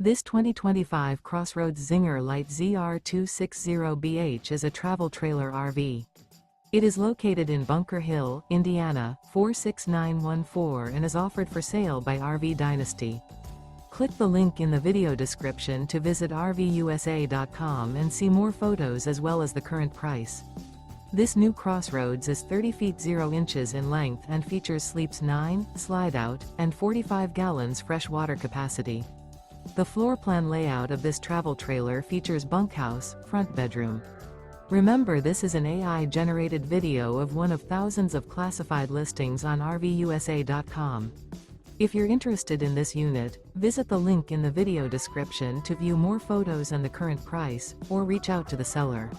This 2025 CrossRoads Zinger Lite ZR260BH is a travel trailer RV. It is located in Bunker Hill, Indiana, 46914 and is offered for sale by RV Dynasty. Click the link in the video description to visit RVUSA.com and see more photos as well as the current price. This new CrossRoads is 30 feet 0 inches in length and features sleeps 9, Slideout, and 45 gallons fresh water capacity. The floor plan layout of this travel trailer features bunkhouse, front bedroom. Remember, this is an AI-generated video of one of thousands of classified listings on RVUSA.com. If you're interested in this unit, visit the link in the video description to view more photos and the current price, or reach out to the seller.